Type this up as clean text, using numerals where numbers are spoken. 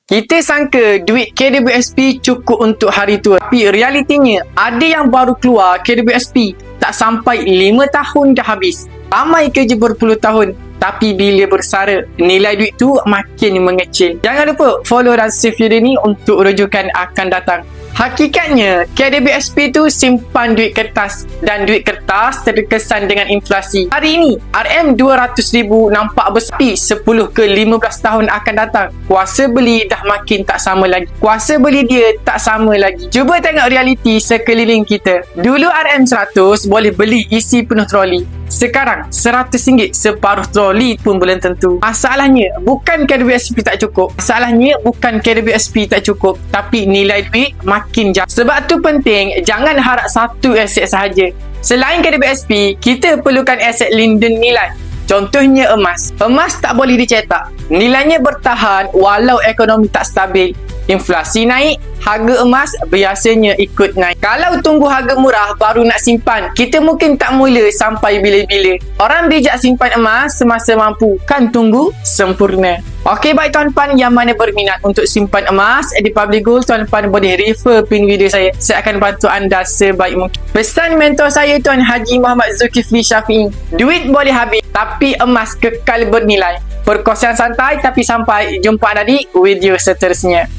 Kita sangka duit KWSP cukup untuk hari tua. Tapi realitinya, ada yang baru keluar KWSP tak sampai 5 tahun dah habis. Ramai kerja berpuluh tahun. Tapi bila bersara, nilai duit tu makin mengecil. Jangan lupa follow dan save video ni untuk rujukan akan datang. Hakikatnya, KWSP tu simpan duit kertas dan duit kertas terkesan dengan inflasi. Hari ini, RM200,000 nampak besar, tapi 10 ke 15 tahun akan datang, kuasa beli dah makin tak sama lagi. Kuasa beli dia tak sama lagi. Cuba tengok realiti sekeliling kita. Dulu RM100 boleh beli isi penuh troli. Sekarang RM100 separuh troli pun belum tentu. Masalahnya bukan KWSP tak cukup. Masalahnya bukan KWSP tak cukup, tapi nilai duit makin jauh. Sebab tu penting jangan harap satu aset sahaja. Selain KWSP, kita perlukan aset linden nilai. Contohnya emas. Emas tak boleh dicetak. Nilainya bertahan walau ekonomi tak stabil. Inflasi naik, harga emas biasanya ikut naik. Kalau tunggu harga murah baru nak simpan, kita mungkin tak mula sampai bila-bila. Orang bijak simpan emas semasa mampu, kan tunggu sempurna. Okey, baik tuan-tuan yang mana berminat untuk simpan emas di Public Gold, tuan-tuan boleh refer pin video saya. Saya akan bantu anda sebaik mungkin. Pesan mentor saya Tuan Haji Muhammad Zulkifli Syafi'i, duit boleh habis tapi emas kekal bernilai. Perkongsian santai, tapi sampai jumpa anda di video seterusnya.